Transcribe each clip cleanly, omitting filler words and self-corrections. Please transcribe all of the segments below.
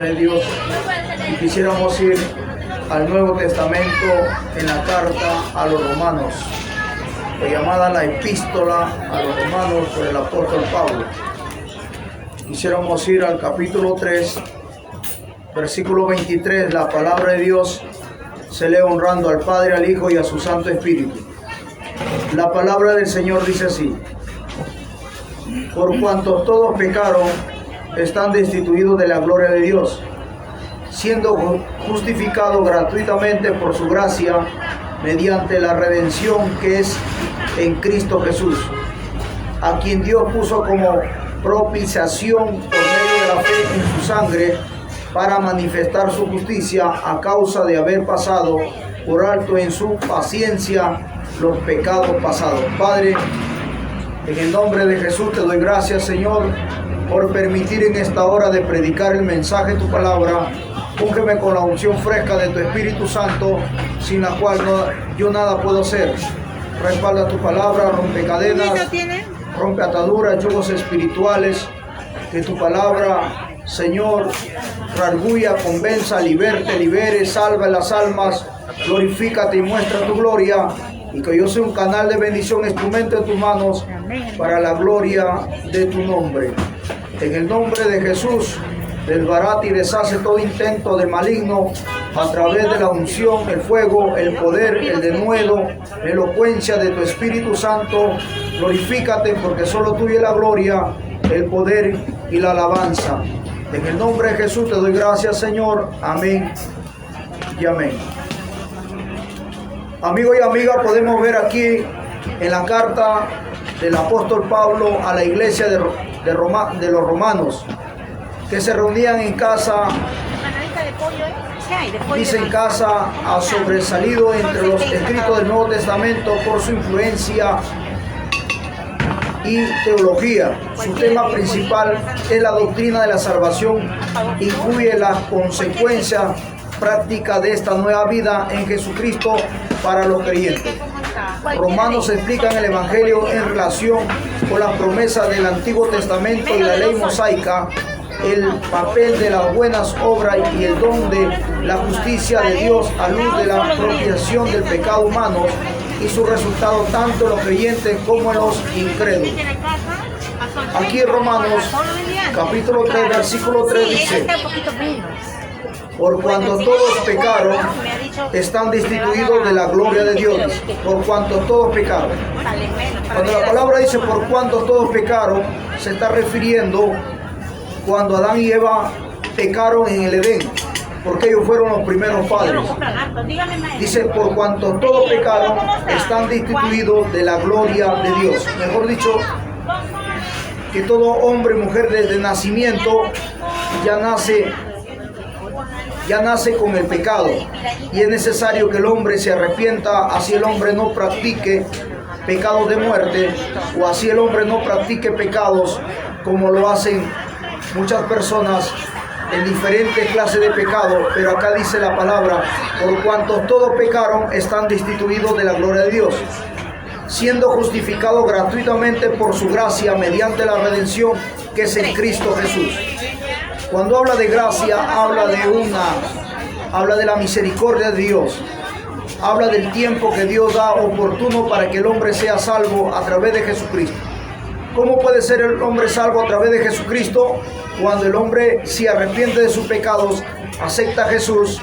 de Dios, y quisiéramos ir al Nuevo Testamento en la carta a los romanos, o llamada la epístola a los romanos por el apóstol Pablo. Quisiéramos ir al capítulo 3, versículo 23. La palabra de Dios se lee honrando al Padre, al Hijo y a su Santo Espíritu. La palabra del Señor dice así: por cuanto todos pecaron, están destituidos de la gloria de Dios, siendo justificados gratuitamente por su gracia, mediante la redención que es en Cristo Jesús, a quien Dios puso como propiciación por medio de la fe en su sangre, para manifestar su justicia a causa de haber pasado por alto en su paciencia los pecados pasados. Padre, en el nombre de Jesús te doy gracias, Señor, por permitir en esta hora de predicar el mensaje de tu palabra. Úngeme con la unción fresca de tu Espíritu Santo, sin la cual yo nada puedo hacer. Respalda tu palabra, rompe cadenas, rompe ataduras, yugos espirituales. Que tu palabra, Señor, redarguya, convenza, liberte, libere, salva las almas, glorifícate y muestra tu gloria. Y que yo sea un canal de bendición, instrumento en tus manos, para la gloria de tu nombre. En el nombre de Jesús, desbarata y deshace todo intento de maligno a través de la unción, el fuego, el poder, el denuedo, la elocuencia de tu Espíritu Santo. Glorifícate, porque solo tuya es la gloria, el poder y la alabanza. En el nombre de Jesús te doy gracias, Señor. Amén y amén. Amigos y amigas, podemos ver aquí en la carta del apóstol Pablo a la iglesia de los romanos, que se reunían en casa. Dice en casa, ha sobresalido entre los escritos del Nuevo Testamento por su influencia y teología. Su tema principal es la doctrina de la salvación, incluye las consecuencias prácticas de esta nueva vida en Jesucristo para los creyentes. Romanos explican el Evangelio en relación con las promesas del Antiguo Testamento y la ley mosaica, el papel de las buenas obras y el don de la justicia de Dios a luz de la propiciación del pecado humano y su resultado tanto en los creyentes como en los incrédulos. Aquí en Romanos capítulo 3 versículo 3 dice: por cuanto todos pecaron, están destituidos de la gloria de Dios. Por cuanto todos pecaron. Cuando la palabra dice por cuanto todos pecaron, se está refiriendo cuando Adán y Eva pecaron en el Edén, porque ellos fueron los primeros padres. Dice por cuanto todos pecaron, están destituidos de la gloria de Dios. Mejor dicho, que todo hombre y mujer desde nacimiento ya nace con el pecado, y es necesario que el hombre se arrepienta, así el hombre no practique pecados de muerte, o así el hombre no practique pecados como lo hacen muchas personas en diferentes clases de pecados. Pero acá dice la palabra: por cuanto todos pecaron, están destituidos de la gloria de Dios, siendo justificados gratuitamente por su gracia mediante la redención que es en Cristo Jesús. Cuando habla de gracia, habla de la misericordia de Dios. Habla del tiempo que Dios da oportuno para que el hombre sea salvo a través de Jesucristo. ¿Cómo puede ser el hombre salvo a través de Jesucristo? Cuando el hombre se arrepiente de sus pecados, acepta a Jesús,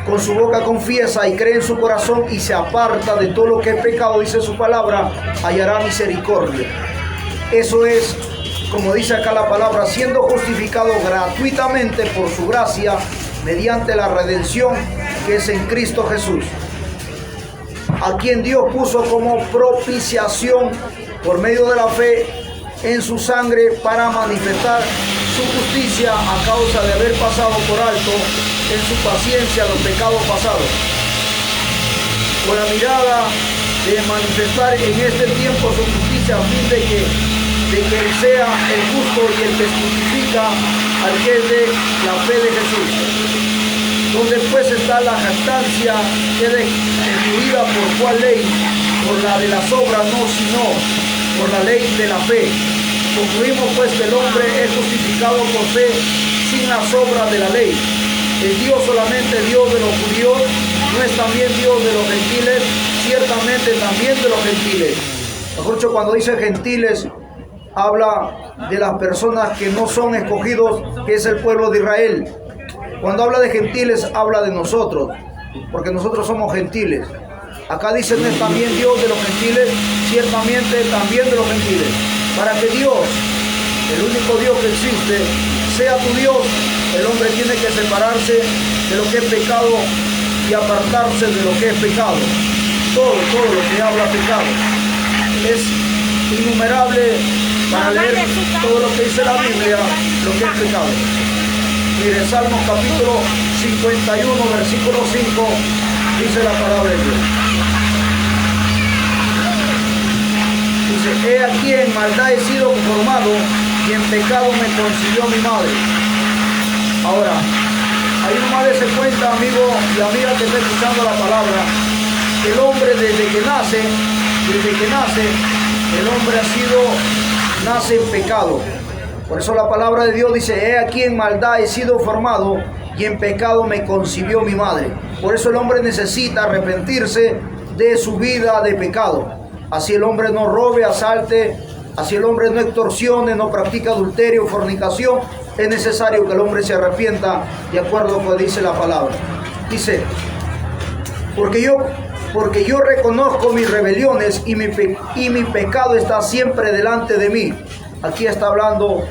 con su boca confiesa y cree en su corazón y se aparta de todo lo que es pecado, dice su palabra, hallará misericordia. Eso es, como dice acá la palabra, siendo justificado gratuitamente por su gracia, mediante la redención que es en Cristo Jesús, a quien Dios puso como propiciación por medio de la fe en su sangre, para manifestar su justicia a causa de haber pasado por alto en su paciencia los pecados pasados, con la mirada de manifestar en este tiempo su justicia, a fin de que Él sea el justo y el que justifica al que es de la fe de Jesús, donde pues está la jactancia, que es incluida por cuál ley, por la de las obras, no, sino por la ley de la fe. Concluimos pues que el hombre es justificado por fe sin las obras de la ley. ¿Es Dios solamente Dios de los judíos? ¿No es también Dios de los gentiles? Ciertamente también de los gentiles. Mejor dicho, cuando dice gentiles, habla de las personas que no son escogidos, que es el pueblo de Israel. Cuando habla de gentiles, habla de nosotros, porque nosotros somos gentiles. Acá dice, no es también Dios de los gentiles, ciertamente también de los gentiles. Para que Dios, el único Dios que existe, sea tu Dios, el hombre tiene que separarse de lo que es pecado y apartarse de lo que es pecado. Todo lo que habla pecado. Es innumerable para leer todo lo que dice la Biblia, lo que es pecado. Mire, Salmos capítulo 51, versículo 5, dice la palabra de Dios. Dice, he aquí en maldad he sido formado y en pecado me concibió mi madre. Ahora, ahí nomás dése cuenta, amigo y amiga que está escuchando la palabra, que el hombre desde que nace, el hombre nace en pecado. Por eso la palabra de Dios dice, he aquí en maldad he sido formado y en pecado me concibió mi madre. Por eso el hombre necesita arrepentirse de su vida de pecado. Así el hombre no robe, asalte, así el hombre no extorsione, no practica adulterio, fornicación. Es necesario que el hombre se arrepienta de acuerdo con lo que dice la palabra. Dice, porque yo reconozco mis rebeliones y mi pecado está siempre delante de mí. Aquí está hablando,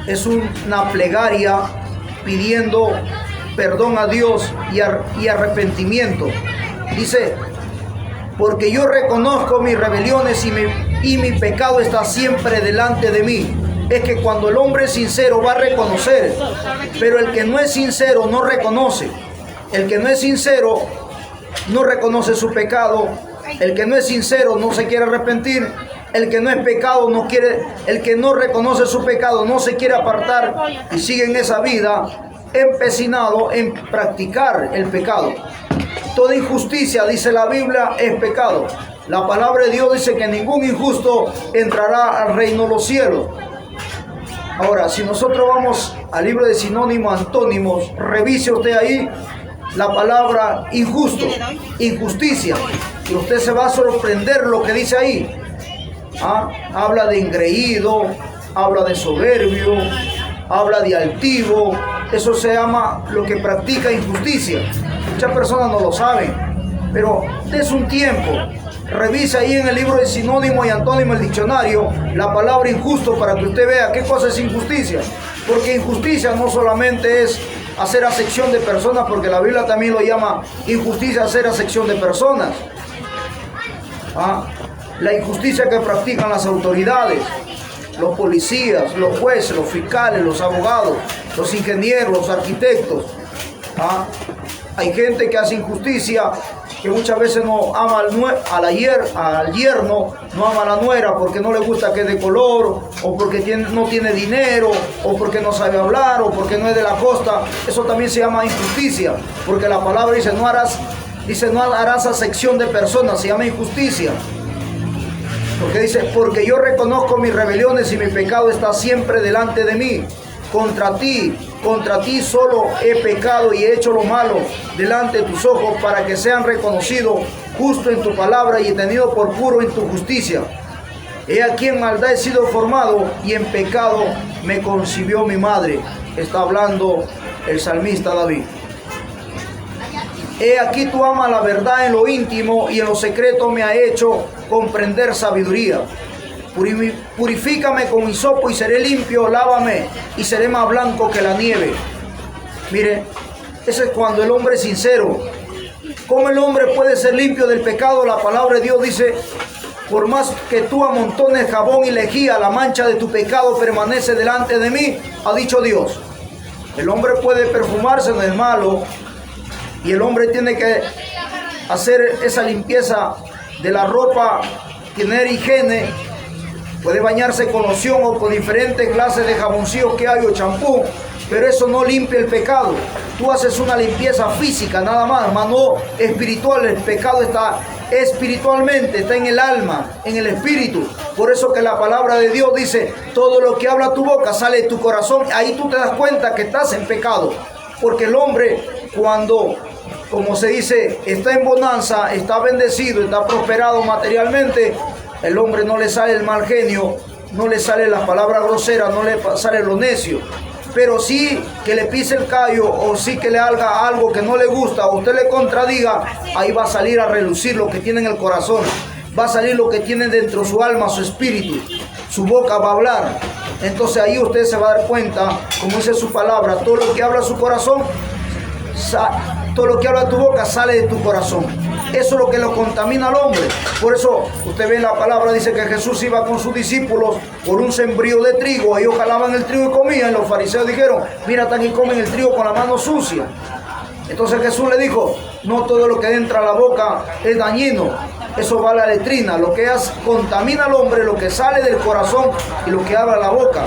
es una plegaria pidiendo perdón a Dios y arrepentimiento. Dice, porque yo reconozco mis rebeliones y mi pecado está siempre delante de mí. Es que cuando el hombre es sincero va a reconocer, pero el que no es sincero no reconoce. El que no es sincero no reconoce su pecado. El que no es sincero no se quiere arrepentir. El que no es pecado no quiere, el que no reconoce su pecado no se quiere apartar y sigue en esa vida empecinado en practicar el pecado. Toda injusticia, dice la Biblia, es pecado. La palabra de Dios dice que ningún injusto entrará al reino de los cielos. Ahora, si nosotros vamos al libro de sinónimos, antónimos, revise usted ahí la palabra injusto, injusticia, y usted se va a sorprender lo que dice ahí. Habla de engreído, habla de soberbio, habla de altivo. Eso se llama lo que practica injusticia. Muchas personas no lo saben, pero des un tiempo, revisa ahí en el libro de sinónimo y antónimo, el diccionario, la palabra injusto para que usted vea qué cosa es injusticia. Porque injusticia no solamente es hacer acepción de personas, porque la Biblia también lo llama injusticia, hacer acepción de personas. La injusticia que practican las autoridades, los policías, los jueces, los fiscales, los abogados, los ingenieros, los arquitectos. Hay gente que hace injusticia, que muchas veces no ama al yerno, no ama a la nuera porque no le gusta que es de color, o porque no tiene dinero, o porque no sabe hablar, o porque no es de la costa. Eso también se llama injusticia, porque la palabra dice no harás acepción de personas, se llama injusticia. Porque dice, porque yo reconozco mis rebeliones y mi pecado está siempre delante de mí. Contra ti solo he pecado y he hecho lo malo delante de tus ojos, para que sean reconocidos justo en tu palabra y tenido por puro en tu justicia. He aquí en maldad he sido formado y en pecado me concibió mi madre. Está hablando el salmista David. He aquí tú amas la verdad en lo íntimo y en lo secreto me ha hecho comprender sabiduría. Purifícame con hisopo y seré limpio, lávame y seré más blanco que la nieve. Mire, eso es cuando el hombre es sincero. ¿Cómo el hombre puede ser limpio del pecado? La palabra de Dios dice, por más que tú amontones jabón y lejía, la mancha de tu pecado permanece delante de mí, ha dicho Dios. El hombre puede perfumarse del malo, y el hombre tiene que hacer esa limpieza de la ropa, tener higiene, puede bañarse con loción o con diferentes clases de jaboncillos que hay o champú, pero eso no limpia el pecado. Tú haces una limpieza física nada más, no espiritual. El pecado está espiritualmente, está en el alma, en el espíritu. Por eso que la palabra de Dios dice, todo lo que habla tu boca sale de tu corazón. Ahí tú te das cuenta que estás en pecado. Porque el hombre, cuando, como se dice, está en bonanza, está bendecido, está prosperado materialmente, el hombre no le sale el mal genio, no le sale la palabra grosera, no le sale lo necio. Pero sí que le pise el callo o sí que le haga algo que no le gusta o usted le contradiga, ahí va a salir a relucir lo que tiene en el corazón. Va a salir lo que tiene dentro de su alma, su espíritu. Su boca va a hablar. Entonces ahí usted se va a dar cuenta, como dice su palabra, todo lo que habla su corazón, todo lo que habla tu boca sale de tu corazón. Eso es lo que lo contamina al hombre. Por eso usted ve en la palabra, dice que Jesús iba con sus discípulos por un sembrío de trigo. Ellos jalaban el trigo y comían. Los fariseos dijeron, mira, tan y comen el trigo con la mano sucia. Entonces Jesús le dijo, no todo lo que entra a la boca es dañino. Eso va a la letrina. Lo que contamina al hombre, lo que sale del corazón y lo que habla la boca.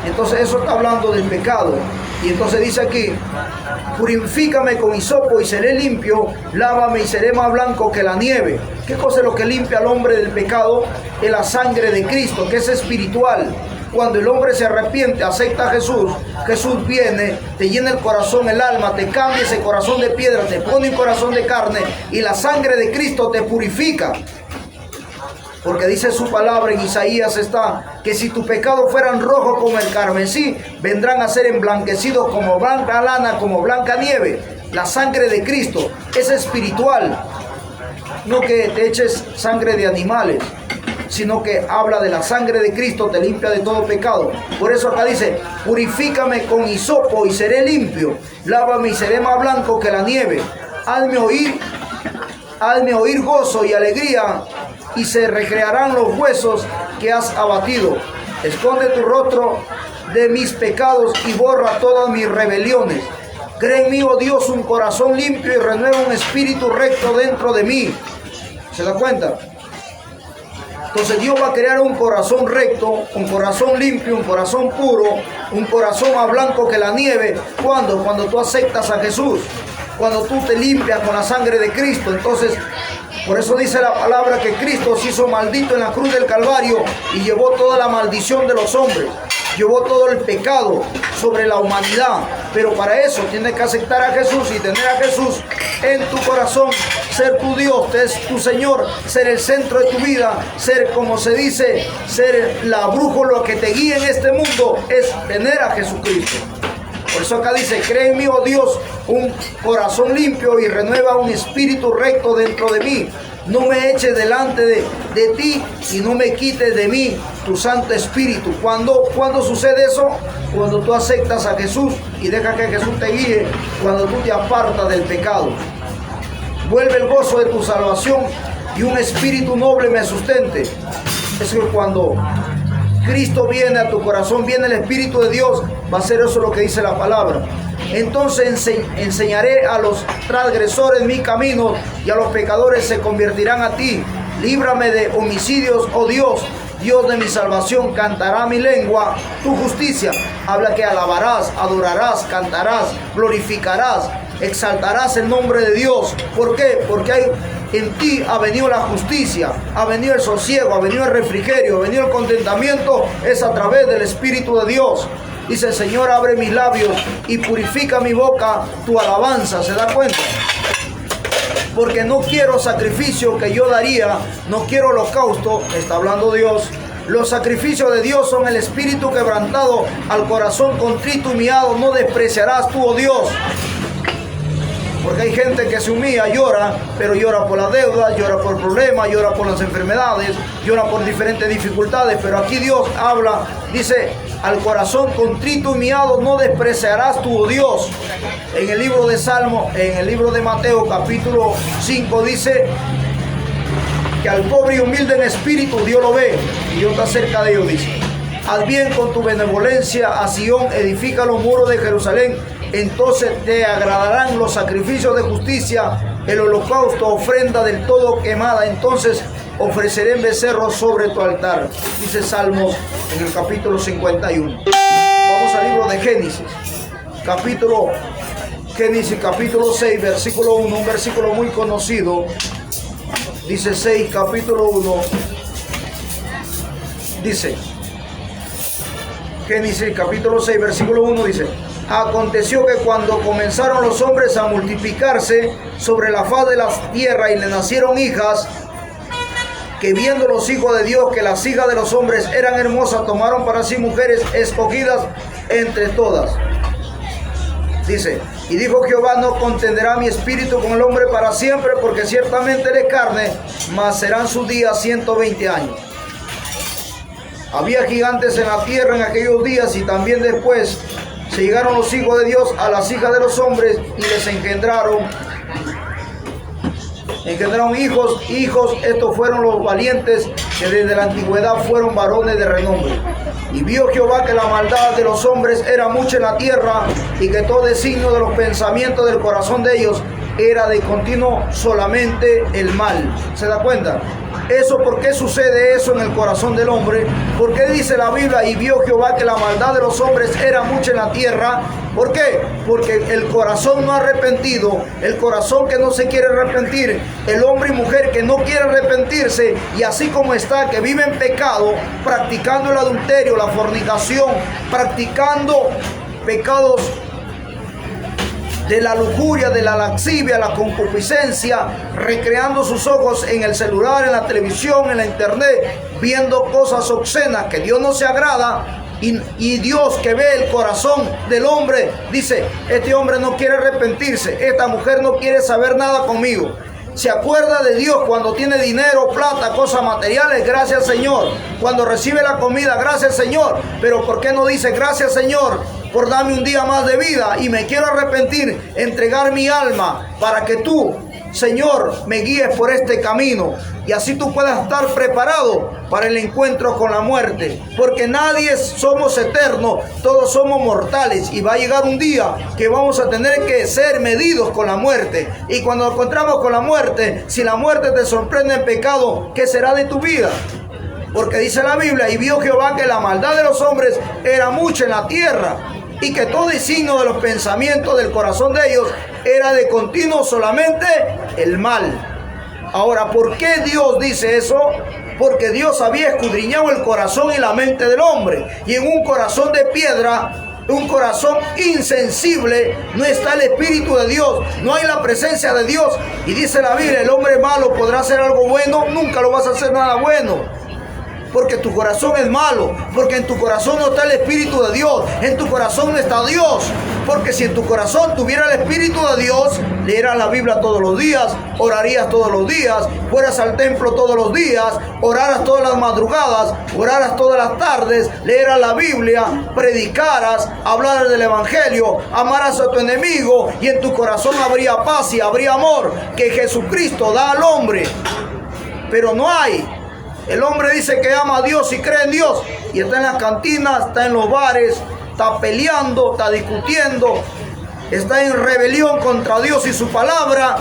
Entonces eso está hablando del pecado. Y entonces dice aquí, purifícame con hisopo y seré limpio, lávame y seré más blanco que la nieve. ¿Qué cosa es lo que limpia al hombre del pecado? Es la sangre de Cristo, que es espiritual. Cuando el hombre se arrepiente, acepta a Jesús, Jesús viene, te llena el corazón, el alma, te cambia ese corazón de piedra, te pone un corazón de carne y la sangre de Cristo te purifica. Porque dice su palabra en Isaías está, que si tus pecados fueran rojos como el carmesí, vendrán a ser emblanquecidos como blanca lana, como blanca nieve. La sangre de Cristo es espiritual. No que te eches sangre de animales, sino que habla de la sangre de Cristo, te limpia de todo pecado. Por eso acá dice, purifícame con hisopo y seré limpio, lávame y seré más blanco que la nieve. Hazme oír gozo y alegría, y se recrearán los huesos que has abatido. Esconde tu rostro de mis pecados y borra todas mis rebeliones. Crea en mí, oh Dios, un corazón limpio y renueva un espíritu recto dentro de mí. ¿Se da cuenta? Entonces Dios va a crear un corazón recto, un corazón limpio, un corazón puro, un corazón más blanco que la nieve. ¿Cuándo? Cuando tú aceptas a Jesús. Cuando tú te limpias con la sangre de Cristo. Entonces, por eso dice la palabra que Cristo se hizo maldito en la cruz del Calvario y llevó toda la maldición de los hombres. Llevó todo el pecado sobre la humanidad. Pero para eso tienes que aceptar a Jesús y tener a Jesús en tu corazón. Ser tu Dios, ser tu Señor, ser el centro de tu vida. Ser, como se dice, ser la brújula que te guía en este mundo. Es tener a Jesucristo. Por eso acá dice, cree en mí, oh Dios, un corazón limpio y renueva un espíritu recto dentro de mí. No me eches delante de ti y no me quites de mí tu Santo Espíritu. ¿Cuándo sucede eso? Cuando tú aceptas a Jesús y dejas que Jesús te guíe, cuando tú te apartas del pecado. Vuelve el gozo de tu salvación y un espíritu noble me sustente. Es que cuando Cristo viene a tu corazón, viene el Espíritu de Dios, va a ser eso lo que dice la palabra. Entonces enseñaré a los transgresores mi camino y a los pecadores se convertirán a ti. Líbrame de homicidios, oh Dios, Dios de mi salvación, cantará mi lengua tu justicia. Habla que alabarás, adorarás, cantarás, glorificarás, exaltarás el nombre de Dios. ¿Por qué? Porque en ti ha venido la justicia, ha venido el sosiego, ha venido el refrigerio, ha venido el contentamiento, es a través del Espíritu de Dios. Dice, Señor, abre mis labios y purifica mi boca tu alabanza. ¿Se da cuenta? Porque no quiero sacrificio que yo daría, no quiero holocausto, está hablando Dios. Los sacrificios de Dios son el espíritu quebrantado, al corazón contrito y humillado no despreciarás tú, oh Dios. Porque hay gente que se humilla, llora, pero llora por las deudas, llora por problemas, llora por las enfermedades, llora por diferentes dificultades. Pero aquí Dios habla, dice, al corazón contrito y humillado no despreciarás tú, oh Dios. En el libro de Salmo, en el libro de Mateo, capítulo 5, dice que al pobre y humilde en espíritu Dios lo ve y Dios está cerca de ellos, dice. Haz bien con tu benevolencia a Sión, edifica los muros de Jerusalén. Entonces te agradarán los sacrificios de justicia, el holocausto, ofrenda del todo quemada. Entonces ofreceré becerros sobre tu altar. Dice Salmos en el capítulo 51. Vamos al libro de Génesis. Génesis capítulo 6, versículo 1, un versículo muy conocido. dice 6, capítulo 1, dice, Génesis capítulo 6, versículo 1 dice, aconteció que cuando comenzaron los hombres a multiplicarse sobre la faz de la tierra y le nacieron hijas, que viendo los hijos de Dios que las hijas de los hombres eran hermosas, tomaron para sí mujeres escogidas entre todas. Dice, y dijo Jehová, no contenderá mi espíritu con el hombre para siempre, porque ciertamente él es carne, mas serán sus días 120 años. Había gigantes en la tierra en aquellos días, y también después se llegaron los hijos de Dios a las hijas de los hombres y les engendraron hijos. Estos fueron los valientes que desde la antigüedad fueron varones de renombre. Y vio Jehová que la maldad de los hombres era mucha en la tierra, y que todo designio de los pensamientos del corazón de ellos era de continuo solamente el mal. ¿Se da cuenta? Eso, ¿por qué sucede eso en el corazón del hombre? ¿Por qué dice la Biblia, y vio Jehová que la maldad de los hombres era mucha en la tierra? ¿Por qué? Porque el corazón no arrepentido, el corazón que no se quiere arrepentir, el hombre y mujer que no quiere arrepentirse, y así como está, que vive en pecado, practicando el adulterio, la fornicación, practicando pecados de la lujuria, de la lascivia, la concupiscencia, recreando sus ojos en el celular, en la televisión, en la internet, viendo cosas obscenas que Dios no se agrada. Y Dios, que ve el corazón del hombre, dice, este hombre no quiere arrepentirse, esta mujer no quiere saber nada conmigo. Se acuerda de Dios cuando tiene dinero, plata, cosas materiales, gracias Señor. Cuando recibe la comida, gracias Señor. Pero ¿por qué no dice gracias Señor por darme un día más de vida y me quiero arrepentir, entregar mi alma para que tú, Señor, me guíes por este camino y así tú puedas estar preparado para el encuentro con la muerte? Porque nadie somos eternos, todos somos mortales, y va a llegar un día que vamos a tener que ser medidos con la muerte. Y cuando nos encontramos con la muerte, si la muerte te sorprende en pecado, ¿qué será de tu vida? Porque dice la Biblia, y vio Jehová que la maldad de los hombres era mucha en la tierra, y que todo signo de los pensamientos del corazón de ellos era de continuo solamente el mal. Ahora, ¿por qué Dios dice eso? Porque Dios había escudriñado el corazón y la mente del hombre, y en un corazón de piedra, un corazón insensible, no está el Espíritu de Dios, no hay la presencia de Dios. Y dice la Biblia, el hombre malo podrá hacer algo bueno, nunca lo vas a hacer nada bueno. Porque tu corazón es malo, porque en tu corazón no está el Espíritu de Dios, en tu corazón no está Dios. Porque si en tu corazón tuviera el Espíritu de Dios, leeras la Biblia todos los días, orarías todos los días, fueras al templo todos los días, oraras todas las madrugadas, oraras todas las tardes, leeras la Biblia, predicaras, hablaras del Evangelio, amaras a tu enemigo, y en tu corazón habría paz y habría amor que Jesucristo da al hombre. Pero no hay. El hombre dice que ama a Dios y cree en Dios, y está en las cantinas, está en los bares, está peleando, está discutiendo, está en rebelión contra Dios y su palabra.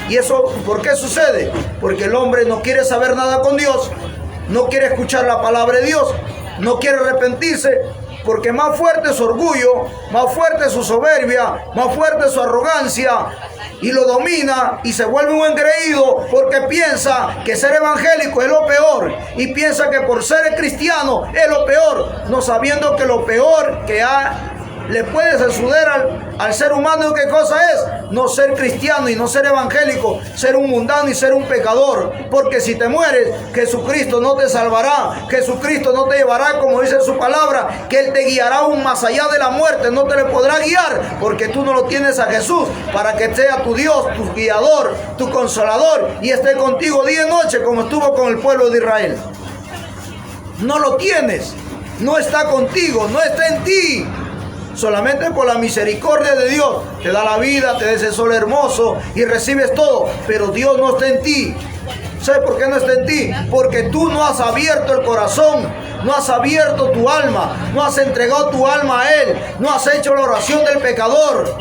¿Y eso por qué sucede? Porque el hombre no quiere saber nada con Dios, no quiere escuchar la palabra de Dios, no quiere arrepentirse, porque más fuerte es su orgullo, más fuerte es su soberbia, más fuerte es su arrogancia, y lo domina y se vuelve un engreído porque piensa que ser evangélico es lo peor, y piensa que por ser cristiano es lo peor, no sabiendo que lo peor que le puede suceder al ser humano, ¿qué cosa es? No ser cristiano y no ser evangélico, ser un mundano y ser un pecador. Porque si te mueres, Jesucristo no te salvará, Jesucristo no te llevará, como dice su palabra, que Él te guiará aún más allá de la muerte, no te le podrá guiar, porque tú no lo tienes a Jesús, para que sea tu Dios, tu guiador, tu consolador, y esté contigo día y noche, como estuvo con el pueblo de Israel. No lo tienes, no está contigo, no está en ti. Solamente por la misericordia de Dios te da la vida, te da ese sol hermoso y recibes todo, pero Dios no está en ti. ¿Sabes por qué no está en ti? Porque tú no has abierto el corazón, no has abierto tu alma, no has entregado tu alma a Él, no has hecho la oración del pecador,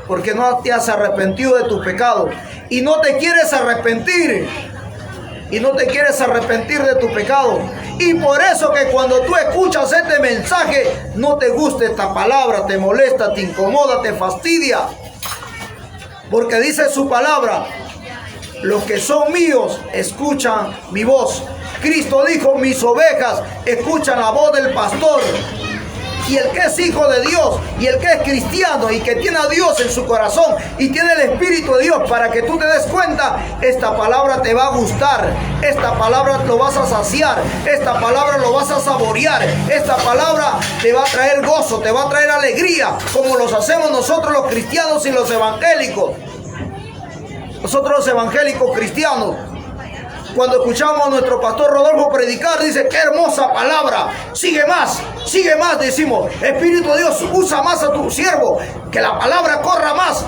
porque no te has arrepentido de tus pecados y no te quieres arrepentir. Y no te quieres arrepentir de tu pecado. Y por eso que cuando tú escuchas este mensaje, no te gusta esta palabra, te molesta, te incomoda, te fastidia. Porque dice su palabra los que son míos escuchan mi voz. Cristo dijo, mis ovejas escuchan la voz del pastor. Y el que es hijo de Dios y el que es cristiano y que tiene a Dios en su corazón y tiene el Espíritu de Dios, para que tú te des cuenta, esta palabra te va a gustar, esta palabra lo vas a saciar, esta palabra lo vas a saborear, esta palabra te va a traer gozo, te va a traer alegría, como los hacemos nosotros los cristianos y los evangélicos. Nosotros los evangélicos cristianos, cuando escuchamos a nuestro pastor Rodolfo predicar, dice, qué hermosa palabra, sigue más, decimos, Espíritu de Dios, usa más a tu siervo, que la palabra corra más,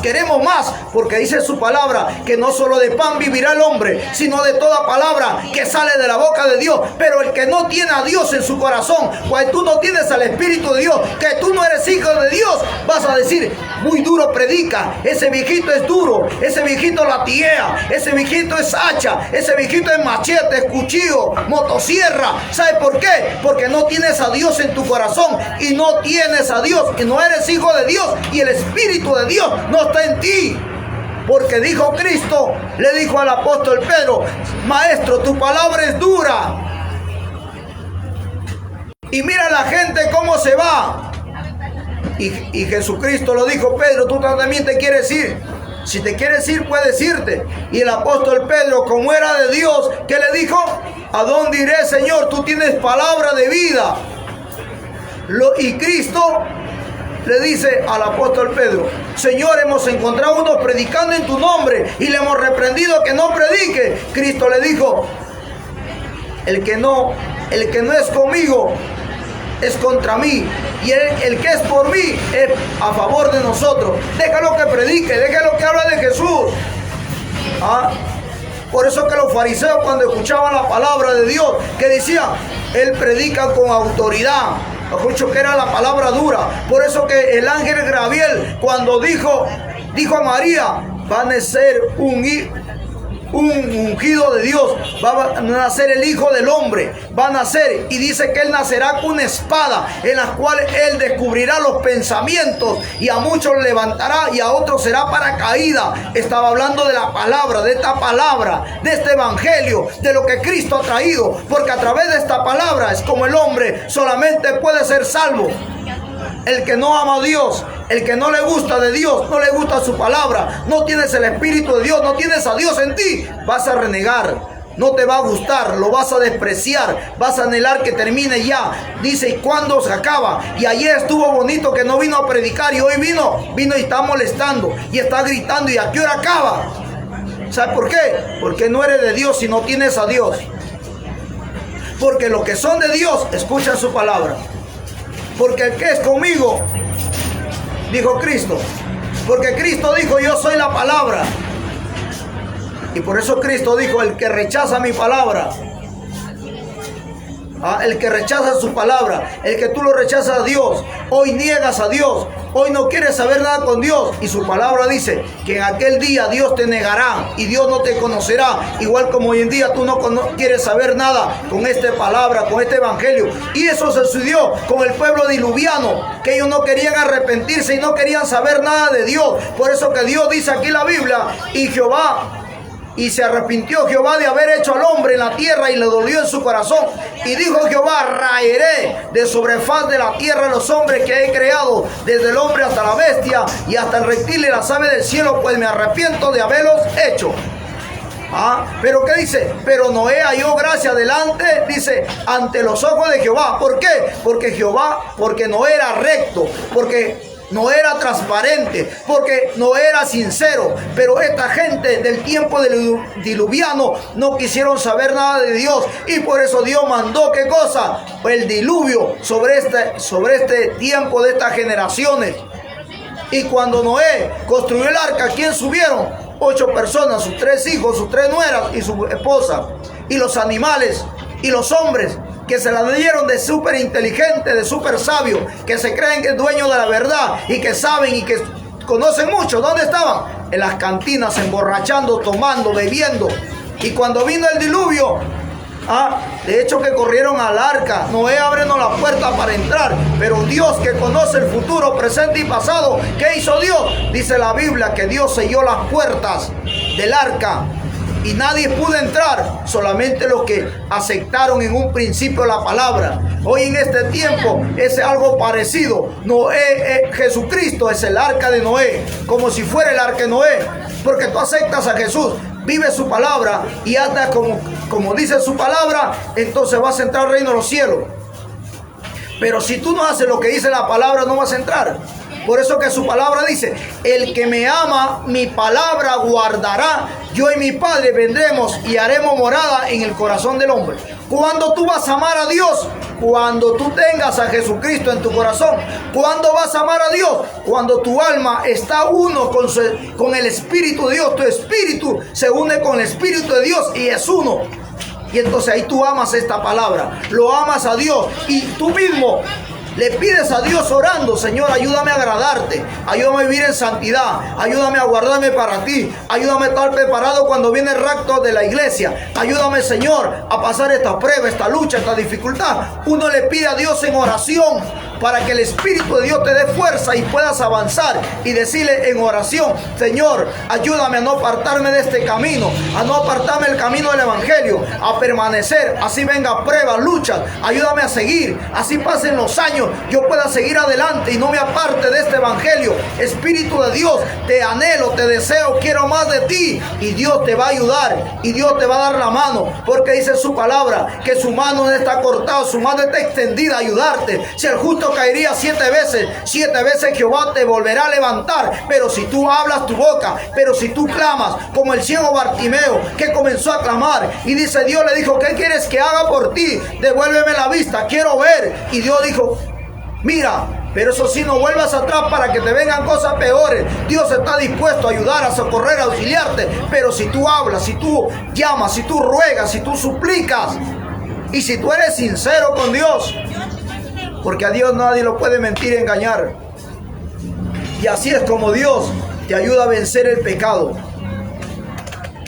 queremos más, porque dice su palabra, que no solo de pan vivirá el hombre, sino de toda palabra que sale de la boca de Dios. Pero el que no tiene a Dios en su corazón, cuando tú no tienes al Espíritu de Dios, que tú no eres hijo de Dios, vas a decir, muy duro predica, ese viejito es duro, ese viejito latiguea, ese viejito es hacha, ese viejito es machete, es cuchillo, motosierra. ¿Sabe por qué? Porque no tienes a Dios en tu corazón, y no tienes a Dios, y no eres hijo de Dios, y el Espíritu de Dios no está en ti. Porque dijo Cristo, le dijo al apóstol Pedro, maestro, tu palabra es dura. Y mira la gente cómo se va. Y Jesucristo lo dijo, Pedro, tú también te quieres ir. Si te quieres ir, puedes irte. Y el apóstol Pedro, como era de Dios, ¿qué le dijo? ¿A dónde iré, Señor? Tú tienes palabra de vida. Y Cristo le dice al apóstol Pedro, Señor, hemos encontrado unos predicando en tu nombre y le hemos reprendido que no predique. Cristo le dijo, el que no es conmigo es contra mí, y el que es por mí es a favor de nosotros. Déjalo que predique, déjalo que hable de Jesús. Por eso que los fariseos, cuando escuchaban la palabra de Dios, que decían, él predica con autoridad, escucho que era la palabra dura. Por eso que el ángel Gabriel, cuando dijo a María, va a nacer un ungido de Dios, va a nacer el Hijo del Hombre, va a nacer, y dice que él nacerá con una espada, en la cual él descubrirá los pensamientos, y a muchos levantará y a otros será para caída. Estaba hablando de la palabra, de esta palabra, de este evangelio, de lo que Cristo ha traído, porque a través de esta palabra es como el hombre solamente puede ser salvo. El que no ama a Dios, el que no le gusta de Dios, no le gusta su palabra, no tienes el Espíritu de Dios, no tienes a Dios en ti, vas a renegar, no te va a gustar, lo vas a despreciar, vas a anhelar que termine ya. Dice, ¿y cuándo se acaba? Y ayer estuvo bonito que no vino a predicar, y hoy vino y está molestando y está gritando, ¿y a qué hora acaba? ¿Sabes por qué? Porque no eres de Dios si no tienes a Dios. Porque los que son de Dios escuchan su palabra. Porque el que es conmigo, dijo Cristo, porque Cristo dijo, yo soy la palabra. Y por eso Cristo dijo, el que rechaza mi palabra, el que rechaza su palabra, el que tú lo rechazas a Dios, hoy niegas a Dios, hoy no quieres saber nada con Dios, y su palabra dice que en aquel día Dios te negará y Dios no te conocerá, igual como hoy en día tú no quieres saber nada con esta palabra, con este evangelio. Y eso se sucedió con el pueblo diluviano, que ellos no querían arrepentirse y no querían saber nada de Dios. Por eso que Dios dice aquí en la Biblia, y se arrepintió Jehová de haber hecho al hombre en la tierra, y le dolió en su corazón. Y dijo Jehová, raeré de sobre faz de la tierra los hombres que he creado, desde el hombre hasta la bestia, y hasta el reptil y las aves del cielo, pues me arrepiento de haberlos hecho. Pero ¿qué dice? Pero Noé halló gracia delante, dice, ante los ojos de Jehová. ¿Por qué? Porque no era recto, porque no era transparente, porque no era sincero. Pero esta gente del tiempo del diluviano no quisieron saber nada de Dios, y por eso Dios mandó, ¿qué cosa? El diluvio sobre este tiempo de estas generaciones. Y cuando Noé construyó el arca, ¿quién subieron? 8 personas, sus 3 hijos, sus 3 nueras y su esposa, y los animales y los hombres, que se la dieron de súper inteligente, de súper sabio, que se creen que es dueño de la verdad y que saben y que conocen mucho. ¿Dónde estaban? En las cantinas, emborrachando, tomando, bebiendo. Y cuando vino el diluvio, De hecho que corrieron al arca. Noé, ábrenos la puerta para entrar. Pero Dios, que conoce el futuro, presente y pasado, ¿qué hizo Dios? Dice la Biblia que Dios selló las puertas del arca y nadie pudo entrar, solamente los que aceptaron en un principio la palabra. Hoy en este tiempo es algo parecido. Noé, Jesucristo es el arca de Noé, como si fuera el arca de Noé, porque tú aceptas a Jesús, vive su palabra y anda como dice su palabra, entonces vas a entrar al reino de los cielos. Pero si tú no haces lo que dice la palabra, no vas a entrar. Por eso que su palabra dice: el que me ama, mi palabra guardará. Yo y mi Padre vendremos y haremos morada en el corazón del hombre. ¿Cuándo tú vas a amar a Dios? Cuando tú tengas a Jesucristo en tu corazón. ¿Cuándo vas a amar a Dios? Cuando tu alma está uno con el Espíritu de Dios. Tu espíritu se une con el Espíritu de Dios y es uno. Y entonces ahí tú amas esta palabra, lo amas a Dios y tú mismo le pides a Dios orando: Señor, ayúdame a agradarte, ayúdame a vivir en santidad, ayúdame a guardarme para ti, ayúdame a estar preparado cuando viene el rapto de la iglesia, ayúdame, Señor, a pasar esta prueba, esta lucha, esta dificultad. Uno le pide a Dios en oración para que el Espíritu de Dios te dé fuerza y puedas avanzar y decirle en oración: Señor, ayúdame a no apartarme de este camino, a no apartarme del camino del Evangelio, a permanecer, así venga pruebas, luchas, ayúdame a seguir, así pasen los años, yo pueda seguir adelante y no me aparte de este Evangelio. Espíritu de Dios, te anhelo, te deseo, quiero más de ti, y Dios te va a ayudar y Dios te va a dar la mano, porque dice su palabra que su mano no está cortada, su mano está extendida a ayudarte. Si el justo caería 7 veces Jehová te volverá a levantar. Pero si tú hablas tu boca, pero si tú clamas como el ciego Bartimeo, que comenzó a clamar y dice, Dios le dijo: ¿qué quieres que haga por ti? Devuélveme la vista, quiero ver. Y Dios dijo: mira, pero eso sí, no vuelvas atrás para que te vengan cosas peores. Dios está dispuesto a ayudar, a socorrer, a auxiliarte. Pero si tú hablas, si tú llamas, si tú ruegas, si tú suplicas, y si tú eres sincero con Dios, porque a Dios nadie lo puede mentir y engañar. Y así es como Dios te ayuda a vencer el pecado.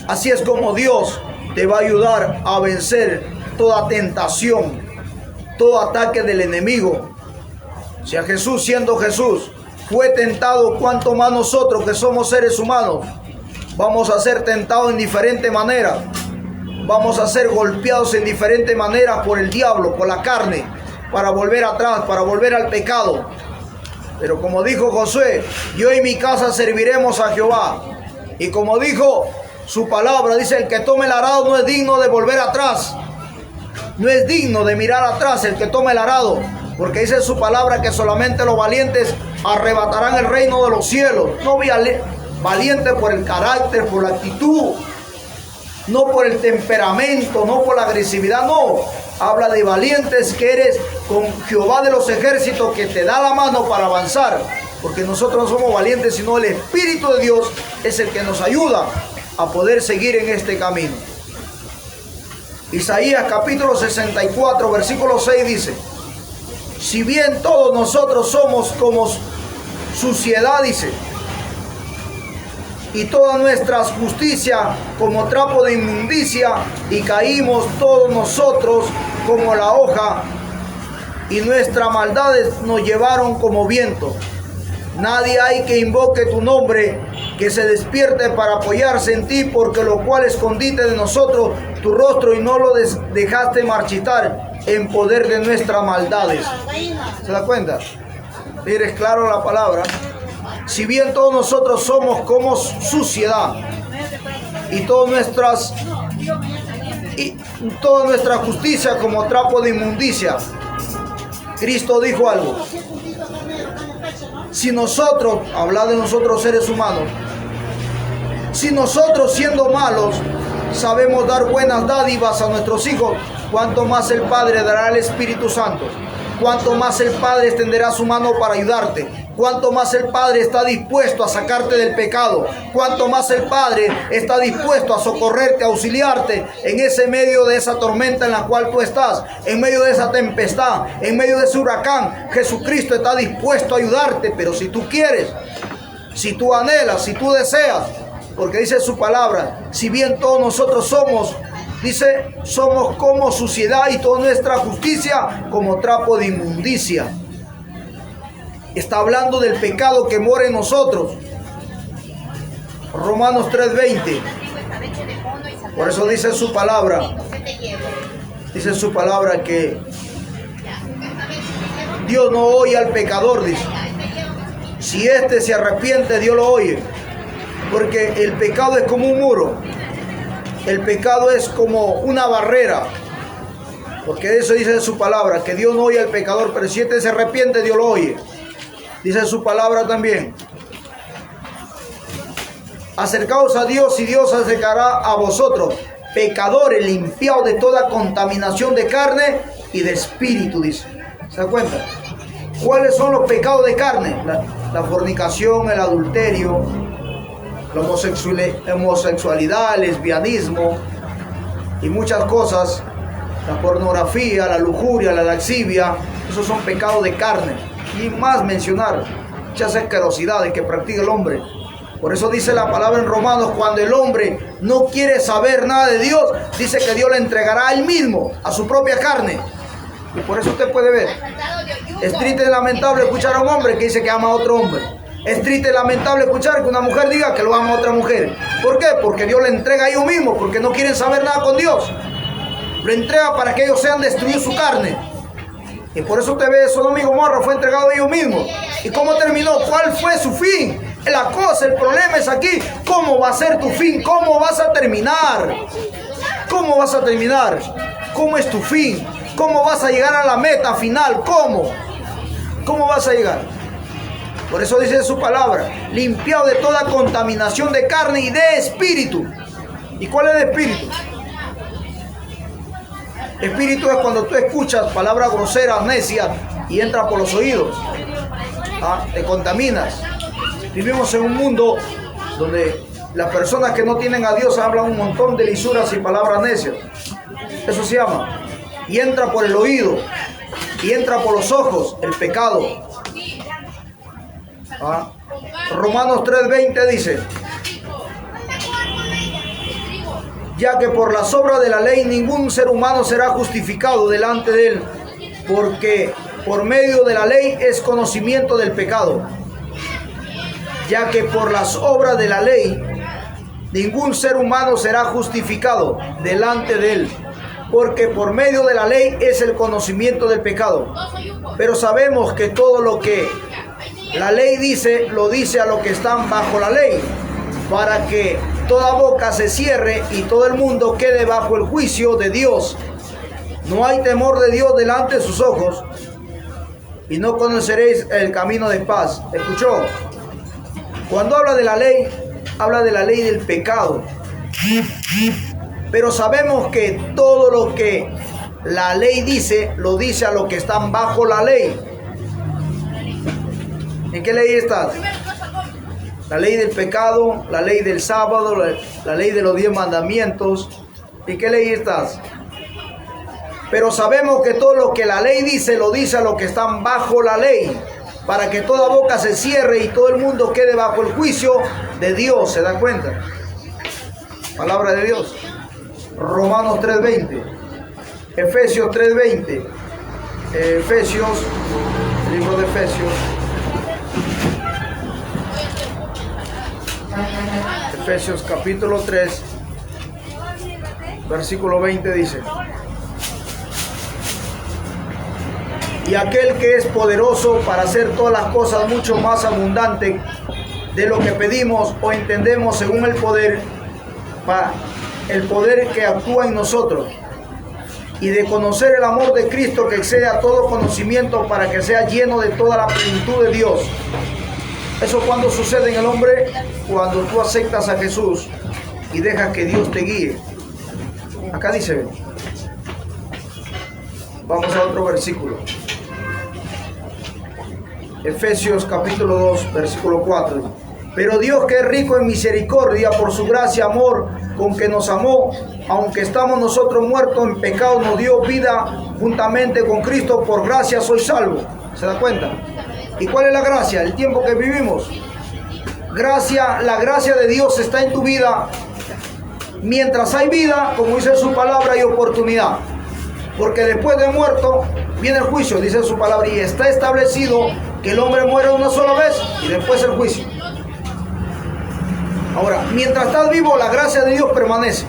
Así es como Dios te va a ayudar a vencer toda tentación, todo ataque del enemigo. Si a Jesús, siendo Jesús, fue tentado, cuánto más nosotros que somos seres humanos vamos a ser tentados en diferente manera. Vamos a ser golpeados en diferente manera por el diablo, por la carne, para volver atrás, para volver al pecado. Pero como dijo Josué: yo y mi casa serviremos a Jehová. Y como dijo su palabra, dice: el que tome el arado no es digno de volver atrás, no es digno de mirar atrás el que tome el arado, porque dice su palabra que solamente los valientes arrebatarán el reino de los cielos. No valiente por el carácter, por la actitud, no por el temperamento, no por la agresividad, no. Habla de valientes que eres con Jehová de los ejércitos, que te da la mano para avanzar. Porque nosotros no somos valientes, sino el Espíritu de Dios es el que nos ayuda a poder seguir en este camino. Isaías capítulo 64, versículo 6 dice: si bien todos nosotros somos como suciedad, dice, y toda nuestra justicia como trapo de inmundicia, y caímos todos nosotros como la hoja, y nuestras maldades nos llevaron como viento. Nadie hay que invoque tu nombre, que se despierte para apoyarse en ti, porque lo cual escondiste de nosotros tu rostro y no lo dejaste marchitar en poder de nuestras maldades. ¿Se da cuenta? Mire, es claro la palabra. Si bien todos nosotros somos como suciedad, y toda nuestra justicia como trapo de inmundicia, Cristo dijo algo: si nosotros, habla de nosotros seres humanos, si nosotros siendo malos sabemos dar buenas dádivas a nuestros hijos, cuánto más el Padre dará el Espíritu Santo. Cuánto más el Padre extenderá su mano para ayudarte. Cuánto más el Padre está dispuesto a sacarte del pecado. Cuánto más el Padre está dispuesto a socorrerte, a auxiliarte en ese medio de esa tormenta en la cual tú estás, en medio de esa tempestad, en medio de ese huracán. Jesucristo está dispuesto a ayudarte, pero si tú quieres, si tú anhelas, si tú deseas, porque dice su palabra: si bien todos nosotros somos Dice, somos como suciedad y toda nuestra justicia como trapo de inmundicia. Está hablando del pecado que mora en nosotros. Romanos 3:20. Por eso dice su palabra. Dice su palabra que Dios no oye al pecador, dice. Si éste se arrepiente, Dios lo oye. Porque el pecado es como un muro. El pecado es como una barrera. Porque eso dice su palabra, que Dios no oye al pecador, pero si éste se arrepiente, Dios lo oye. Dice su palabra también. Acercaos a Dios y Dios se acercará a vosotros, pecadores, limpiados de toda contaminación de carne y de espíritu, dice. ¿Se da cuenta? ¿Cuáles son los pecados de carne? La fornicación, el adulterio, la homosexualidad, el lesbianismo y muchas cosas. La pornografía, la lujuria, la lascivia, esos son pecados de carne. Y más mencionar muchas asquerosidades que practica el hombre. Por eso dice la palabra en Romanos, cuando el hombre no quiere saber nada de Dios, dice que Dios le entregará a él mismo, a su propia carne. Y por eso usted puede ver, es triste y lamentable escuchar a un hombre que dice que ama a otro hombre. Es triste y lamentable escuchar que una mujer diga que lo ama a otra mujer. ¿Por qué? Porque Dios le entrega a ellos mismos, porque no quieren saber nada con Dios. Lo entrega para que ellos sean destruir su carne. Y por eso usted ve, Sodoma y Gomorra fue entregado a ellos mismos. ¿Y cómo terminó? ¿Cuál fue su fin? La cosa, el problema es aquí. ¿Cómo va a ser tu fin? ¿Cómo vas a terminar? ¿Cómo vas a terminar? ¿Cómo es tu fin? ¿Cómo vas a llegar a la meta final? ¿Cómo? ¿Cómo vas a llegar? Por eso dice su palabra, limpiado de toda contaminación de carne y de espíritu. ¿Y cuál es el espíritu? Espíritu es cuando tú escuchas palabras groseras, necias y entra por los oídos. Te contaminas. Vivimos en un mundo donde las personas que no tienen a Dios hablan un montón de lisuras y palabras necias. Eso se llama. Y entra por el oído. Y entra por los ojos el pecado. Romanos 3:20 dice, ya que por las obras de la ley ningún ser humano será justificado delante de él, porque por medio de la ley es conocimiento del pecado. Ya que por las obras de la ley ningún ser humano será justificado delante de él, porque por medio de la ley es el conocimiento del pecado. Pero sabemos que todo lo que la ley dice, lo dice a los que están bajo la ley, para que toda boca se cierre y todo el mundo quede bajo el juicio de Dios. No hay temor de Dios delante de sus ojos, y no conoceréis el camino de paz. ¿Escuchó? Cuando habla de la ley del pecado. Pero sabemos que todo lo que la ley dice, lo dice a los que están bajo la ley. ¿En qué ley estás? La ley del pecado, la ley del sábado, la ley de los 10 mandamientos. ¿En qué ley estás? Pero sabemos que todo lo que la ley dice, lo dice a los que están bajo la ley, para que toda boca se cierre y todo el mundo quede bajo el juicio de Dios. ¿Se da cuenta? Palabra de Dios. Romanos 3:20. Efesios 3:20. Efesios, libro de Efesios. Efesios capítulo 3, versículo 20 dice: y aquel que es poderoso para hacer todas las cosas mucho más abundante de lo que pedimos o entendemos, según el poder que actúa en nosotros, y de conocer el amor de Cristo que excede a todo conocimiento, para que sea lleno de toda la plenitud de Dios. Eso cuando sucede en el hombre, cuando tú aceptas a Jesús y dejas que Dios te guíe. Acá dice, vamos a otro versículo. Efesios capítulo 2, versículo 4. Pero Dios, que es rico en misericordia, por su gracia y amor con que nos amó, aunque estamos nosotros muertos en pecado, nos dio vida juntamente con Cristo. Por gracia soy salvo. ¿Se da cuenta? ¿Y cuál es la gracia? El tiempo que vivimos. La gracia de Dios está en tu vida mientras hay vida, como dice su palabra, hay oportunidad. Porque después de muerto viene el juicio, dice su palabra, y está establecido que el hombre muere una sola vez y después el juicio. Ahora, mientras estás vivo, la gracia de Dios permanece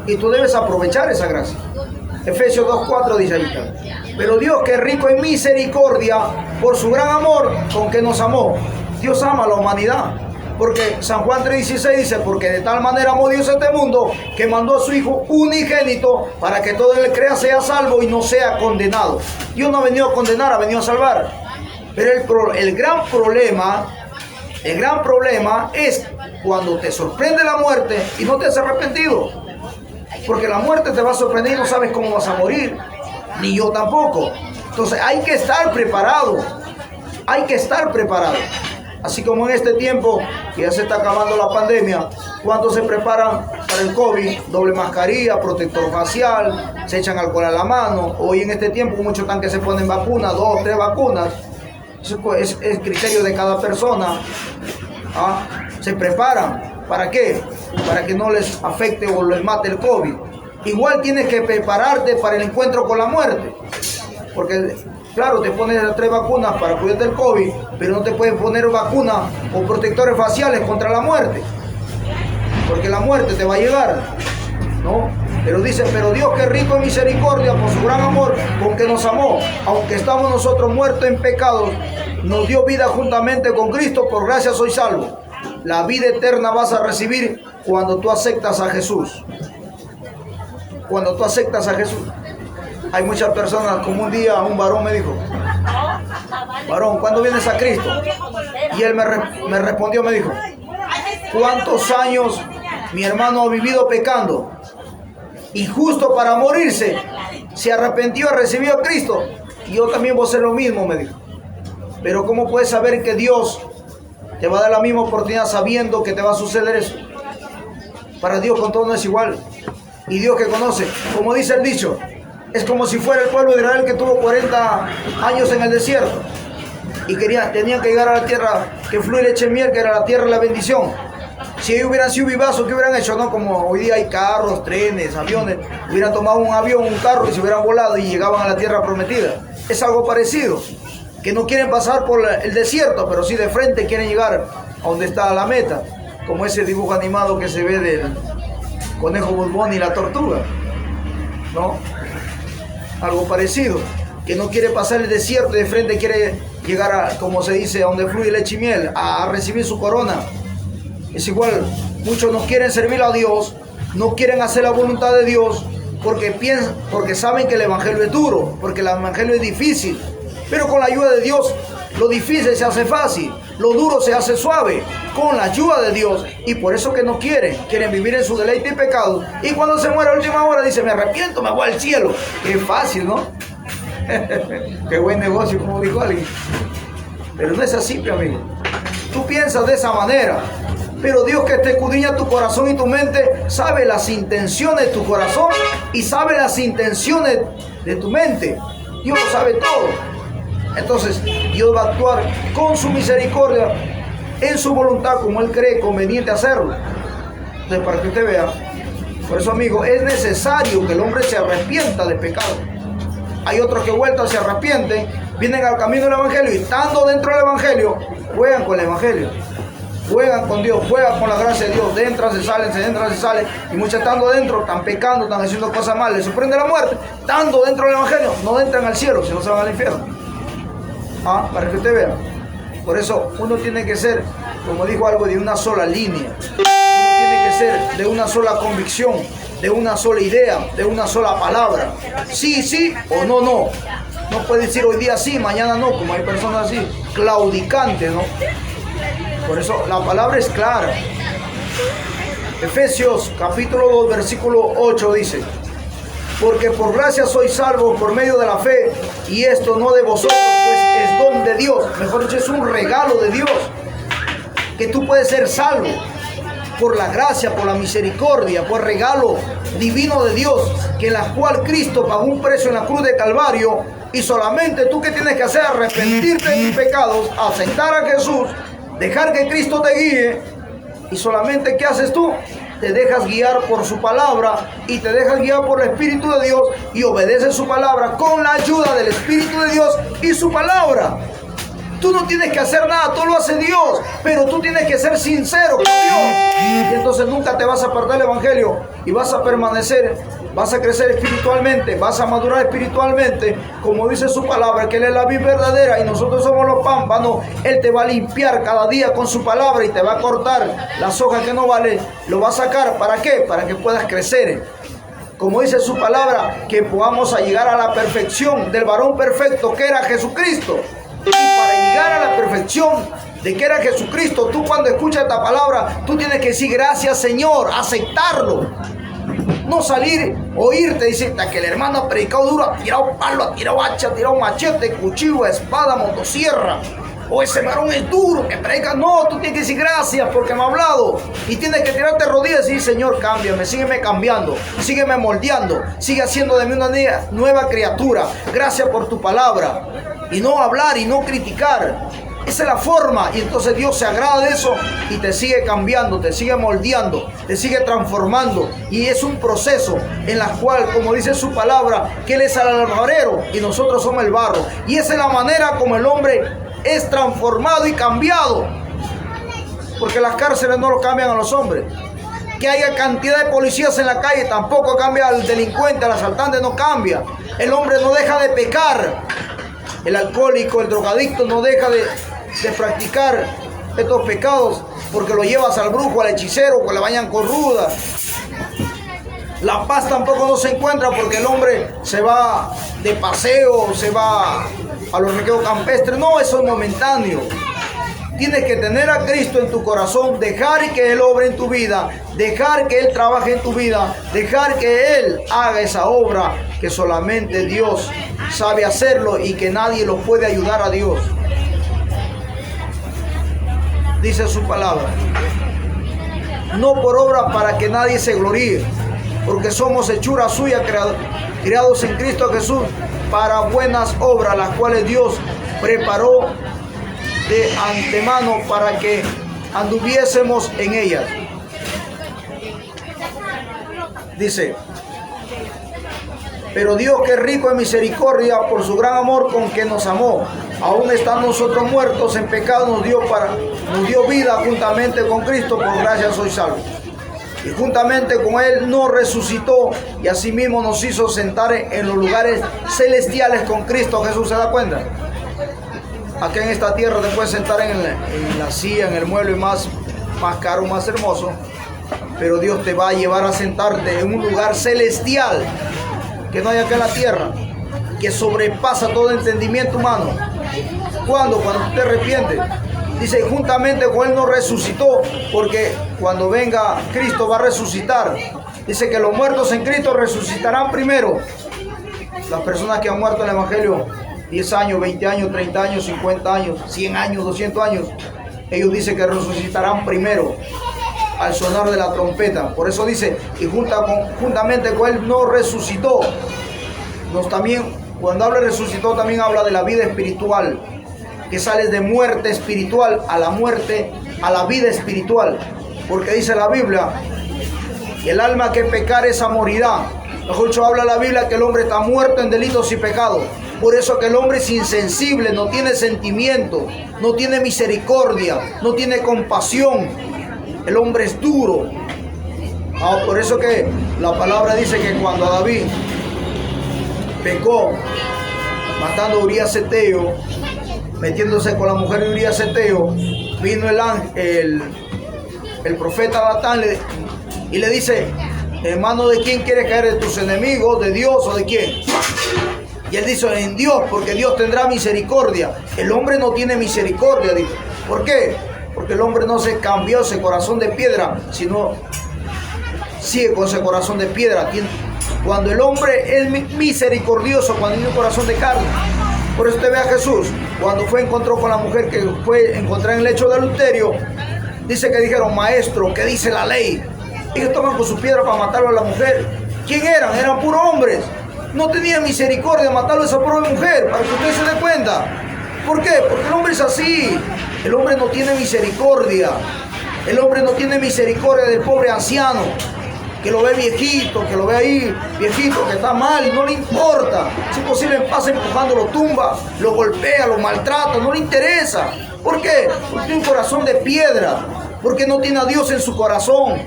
y tú debes aprovechar esa gracia. Efesios 2:4 dice ahí. Pero Dios, que es rico en misericordia, por su gran amor con que nos amó. Dios ama a la humanidad. Porque San Juan 3:16 dice, porque de tal manera amó Dios a este mundo, que mandó a su Hijo unigénito, para que todo el que crea sea salvo y no sea condenado. Dios no ha venido a condenar, ha venido a salvar. Pero el gran problema es cuando te sorprende la muerte y no te has arrepentido. Porque la muerte te va a sorprender y no sabes cómo vas a morir. Ni yo tampoco. Entonces hay que estar preparado. Hay que estar preparado. Así como en este tiempo que ya se está acabando la pandemia, ¿cuántos se preparan para el COVID? Doble mascarilla, protector facial, se echan alcohol a la mano. Hoy en este tiempo muchos están que se ponen vacunas, 2 o 3 vacunas. Eso es criterio de cada persona. Se preparan. ¿Para qué? Para que no les afecte o les mate el COVID. Igual tienes que prepararte para el encuentro con la muerte. Porque, claro, te pones las 3 vacunas para cuidarte del COVID, pero no te pueden poner vacunas o protectores faciales contra la muerte. Porque la muerte te va a llegar, ¿no? Pero dice, pero Dios, que es rico en misericordia, por su gran amor con que nos amó, aunque estamos nosotros muertos en pecados, nos dio vida juntamente con Cristo, por gracia soy salvo. La vida eterna vas a recibir cuando tú aceptas a Jesús. Cuando tú aceptas a Jesús. Hay muchas personas, como un día un varón me dijo, varón, ¿cuándo vienes a Cristo? Y él me respondió, me dijo, ¿cuántos años mi hermano ha vivido pecando? Y justo para morirse, se arrepintió, recibió a Cristo. Y yo también voy a hacer lo mismo, me dijo. Pero ¿cómo puedes saber que Dios te va a dar la misma oportunidad sabiendo que te va a suceder eso? Para Dios con todo no es igual. Y Dios que conoce, como dice el dicho, es como si fuera el pueblo de Israel que tuvo 40 años en el desierto y tenían que llegar a la tierra que fluye leche y miel, que era la tierra de la bendición. Si ellos hubieran sido vivazos, ¿qué hubieran hecho? No, como hoy día hay carros, trenes, aviones, hubieran tomado un avión, un carro y se hubieran volado y llegaban a la tierra prometida. Es algo parecido, que no quieren pasar por el desierto, pero sí de frente quieren llegar a donde está la meta, como ese dibujo animado que se ve del conejo Borbón y la tortuga, ¿no? Algo parecido, que no quiere pasar el desierto y de frente quiere llegar a, como se dice, a donde fluye leche y miel, a recibir su corona. Es igual, muchos no quieren servir a Dios, no quieren hacer la voluntad de Dios porque saben que el evangelio es duro, porque el evangelio es difícil, pero con la ayuda de Dios lo difícil se hace fácil, lo duro se hace suave, con la ayuda de Dios. Y por eso que no quieren vivir en su deleite y pecado. Y cuando se muere a última hora dice, me arrepiento, me voy al cielo. Qué fácil, ¿no? Qué buen negocio, como dijo alguien. Pero no es así, mi amigo. Tú piensas de esa manera, pero Dios, que te escudriña tu corazón y tu mente, sabe las intenciones de tu corazón y sabe las intenciones de tu mente. Dios lo sabe todo. Entonces Dios va a actuar con su misericordia en su voluntad, como Él cree conveniente hacerlo. Entonces, para que usted vea, por eso, amigo, es necesario que el hombre se arrepienta del pecado. Hay otros que vueltos se arrepienten, vienen al camino del evangelio y estando dentro del evangelio, juegan con el evangelio, juegan con Dios, juegan con la gracia de Dios, entran, se salen, y muchos estando dentro, están pecando, están haciendo cosas malas, les sorprende la muerte, estando dentro del evangelio, no entran al cielo, sino se van al infierno. Para que usted vea. Por eso uno tiene que ser, como dijo algo, de una sola línea. Uno tiene que ser de una sola convicción, de una sola idea, de una sola palabra. Sí, sí o no, no. No puede decir hoy día sí, mañana no, como hay personas así, claudicantes, ¿no? Por eso la palabra es clara. Efesios capítulo 2, versículo 8 dice, porque por gracia sois salvos por medio de la fe, y esto no de vosotros, pues es don de Dios. Mejor dicho, es un regalo de Dios, que tú puedes ser salvo por la gracia, por la misericordia, por regalo divino de Dios, que en la cual Cristo pagó un precio en la cruz de Calvario, y solamente tú que tienes que hacer, arrepentirte de tus pecados, aceptar a Jesús, dejar que Cristo te guíe, y solamente ¿qué haces tú? te dejas guiar por su palabra y te dejas guiar por el Espíritu de Dios y obedeces su palabra con la ayuda del Espíritu de Dios y su palabra. Tú no tienes que hacer nada, todo lo hace Dios, pero tú tienes que ser sincero con Dios. Y entonces nunca te vas a perder el Evangelio y vas a permanecer, vas a crecer espiritualmente, vas a madurar espiritualmente, como dice su palabra, que Él es la vid verdadera y nosotros somos los pámpanos. Él te va a limpiar cada día con su palabra y te va a cortar las hojas que no valen, lo va a sacar. ¿Para qué? Para que puedas crecer. Como dice su palabra, que podamos llegar a la perfección del varón perfecto que era Jesucristo. Y para llegar a la perfección de que era Jesucristo, tú cuando escuchas esta palabra, tú tienes que decir gracias Señor, aceptarlo. No salir, oírte, decir que el hermano ha predicado duro, ha tirado palo, ha tirado hacha, ha tirado machete, cuchillo, espada, motosierra. O ese varón es duro, que predica. No, tú tienes que decir gracias porque me ha hablado. Y tienes que tirarte rodillas y decir, Señor, cámbiame, sígueme cambiando, sígueme moldeando, sigue haciendo de mí una nueva criatura. Gracias por tu palabra. Y no hablar y no criticar. Esa es la forma. Y entonces Dios se agrada de eso y te sigue cambiando, te sigue moldeando, te sigue transformando. Y es un proceso en el cual, como dice su palabra, que Él es el alfarero y nosotros somos el barro. Y esa es la manera como el hombre es transformado y cambiado. Porque las cárceles no lo cambian a los hombres. Que haya cantidad de policías en la calle tampoco cambia al delincuente, al asaltante, no cambia. El hombre no deja de pecar. El alcohólico, el drogadicto no deja de practicar estos pecados porque lo llevas al brujo, al hechicero, que le bañan con ruda. La paz tampoco no se encuentra porque el hombre se va de paseo, se va a los recreos campestres. No, eso es momentáneo. Tienes que tener a Cristo en tu corazón, dejar que Él obre en tu vida, dejar que Él trabaje en tu vida, dejar que Él haga esa obra que solamente Dios sabe hacerlo y que nadie lo puede ayudar a Dios. Dice su palabra, no por obra para que nadie se gloríe, porque somos hechura suya, creados en Cristo Jesús para buenas obras, las cuales Dios preparó de antemano para que anduviésemos en ellas. Dice, pero Dios, que es rico en misericordia, por su gran amor con que nos amó, aún estando nosotros muertos en pecado, nos dio vida juntamente con Cristo, por gracia sois salvos. Y juntamente con Él nos resucitó y asimismo nos hizo sentar en los lugares celestiales con Cristo Jesús. ¿Se da cuenta? Aquí en esta tierra te puedes sentar en la silla, en el mueble más caro, más hermoso, pero Dios te va a llevar a sentarte en un lugar celestial que no hay acá en la tierra, que sobrepasa todo entendimiento humano. ¿Cuándo? Cuando te arrepientes. Dice, juntamente con Él nos resucitó, porque cuando venga Cristo va a resucitar. Dice que los muertos en Cristo resucitarán primero. Las personas que han muerto en el Evangelio 10 años, 20 años, 30 años, 50 años, 100 años, 200 años, ellos dicen que resucitarán primero al sonar de la trompeta. Por eso dice, y juntamente con Él nos resucitó. También, cuando habla de resucitó, también habla de la vida espiritual, que sales de muerte espiritual a la muerte, a la vida espiritual. Porque dice la Biblia, el alma que pecare esa morirá. Mejor dicho, habla la Biblia que el hombre está muerto en delitos y pecados. Por eso que el hombre es insensible, no tiene sentimiento, no tiene misericordia, no tiene compasión. El hombre es duro. Por eso que la palabra dice que cuando David pecó, matando a Urías Eteo, metiéndose con la mujer de Urías Eteo, vino el profeta Natán y le dice, hermano, ¿de quién quieres caer? ¿De tus enemigos? ¿De Dios o de quién? Y él dice, en Dios, porque Dios tendrá misericordia. El hombre no tiene misericordia, dice. ¿Por qué? Porque el hombre no se cambió ese corazón de piedra, sino sigue con ese corazón de piedra. Cuando el hombre es misericordioso, cuando tiene un corazón de carne. Por eso te ve a Jesús, cuando encontró con la mujer que fue encontrada en el lecho de adulterio, dice que dijeron, maestro, ¿qué dice la ley? Ellos toman con su piedra para matarlo a la mujer. ¿Quién eran? Eran puros hombres. No tenían misericordia matarlo a esa pobre mujer, para que usted se dé cuenta. ¿Por qué? Porque el hombre es así. El hombre no tiene misericordia. El hombre no tiene misericordia del pobre anciano, que lo ve viejito, que lo ve ahí, viejito, que está mal y no le importa. Si es posible, pasa empujando, lo tumba, lo golpea, lo maltrata, no le interesa. ¿Por qué? Porque tiene un corazón de piedra, porque no tiene a Dios en su corazón.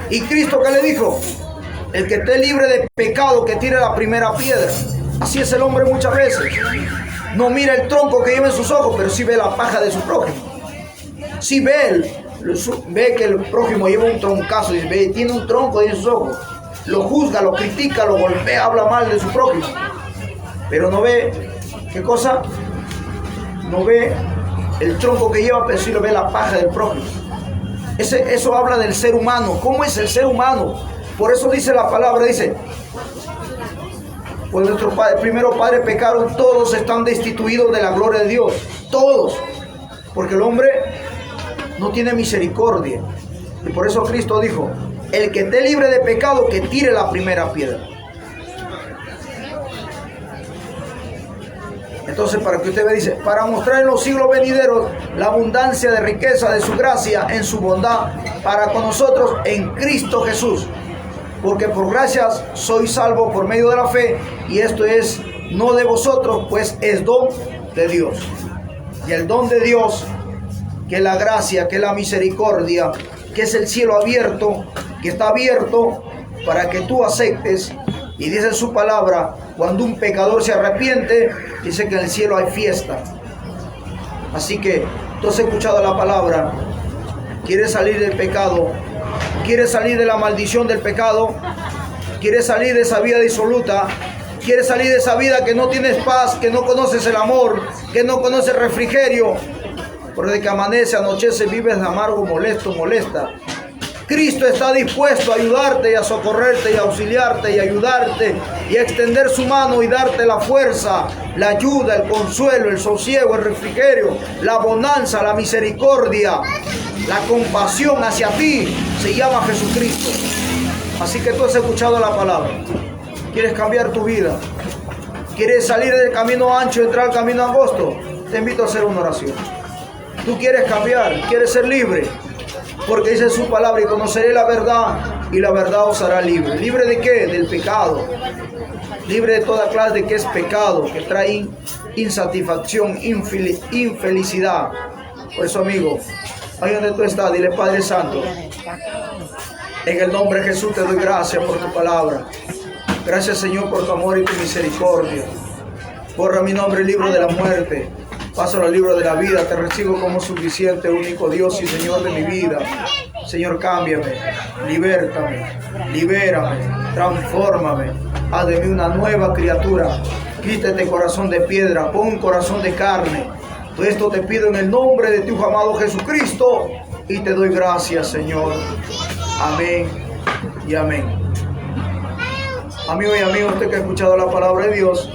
¿Y Cristo qué le dijo? El que esté libre de pecado, que tire la primera piedra. Así es el hombre muchas veces. No mira el tronco que lleva en sus ojos, pero sí ve la paja de su prójimo. Sí ve que el prójimo lleva un troncazo, y tiene un tronco ahí en sus ojos. Lo juzga, lo critica, lo golpea, habla mal de su prójimo. Pero no ve, ¿qué cosa? No ve el tronco que lleva, pero sí lo ve la paja del prójimo. Eso habla del ser humano. ¿Cómo es el ser humano? Por eso dice la palabra, dice, pues nuestros primeros padres pecaron, todos están destituidos de la gloria de Dios. Todos. Porque el hombre no tiene misericordia. Y por eso Cristo dijo, el que esté libre de pecado, que tire la primera piedra. Entonces, para que usted vea, dice, para mostrar en los siglos venideros la abundancia de riqueza de su gracia en su bondad para con nosotros en Cristo Jesús. Porque por gracias sois salvos por medio de la fe, y esto es no de vosotros, pues es don de Dios. Y el don de Dios, que es la gracia, que es la misericordia, que es el cielo abierto, que está abierto para que tú aceptes. Y dice su palabra, cuando un pecador se arrepiente, dice que en el cielo hay fiesta. Así que tú has escuchado la palabra. ¿Quieres salir del pecado? ¿Quieres salir de la maldición del pecado? ¿Quieres salir de esa vida disoluta? ¿Quieres salir de esa vida que no tienes paz, que no conoces el amor, que no conoces refrigerio? Porque de que amanece, anochece, vives amargo, molesto, molesta. Cristo está dispuesto a ayudarte y a socorrerte y a auxiliarte y a ayudarte y a extender su mano y darte la fuerza, la ayuda, el consuelo, el sosiego, el refrigerio, la bonanza, la misericordia, la compasión hacia ti. Se llama Jesucristo. Así que tú has escuchado la palabra. ¿Quieres cambiar tu vida? ¿Quieres salir del camino ancho y entrar al camino angosto? Te invito a hacer una oración. Tú quieres cambiar, quieres ser libre. Porque dice su palabra, y conoceré la verdad, y la verdad os hará libre. ¿Libre de qué? Del pecado. Libre de toda clase de que es pecado, que trae insatisfacción, infelicidad. Por eso, amigo, ahí donde tú estás, dile: Padre Santo, en el nombre de Jesús te doy gracias por tu palabra. Gracias, Señor, por tu amor y tu misericordia. Borra mi nombre el libro de la muerte. Pásalo al libro de la vida. Te recibo como suficiente, único Dios y Señor de mi vida. Señor, cámbiame, libértame, libérame, transfórmame. Haz de mí una nueva criatura. Quita este corazón de piedra, pon un corazón de carne. Todo esto te pido en el nombre de tu amado Jesucristo y te doy gracias, Señor. Amén y amén. Amigo y amigo, usted que ha escuchado la palabra de Dios,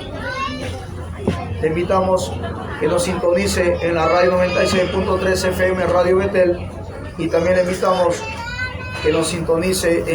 te invitamos que nos sintonice en la radio 96.3 FM Radio Betel, y también le invitamos que nos sintonice en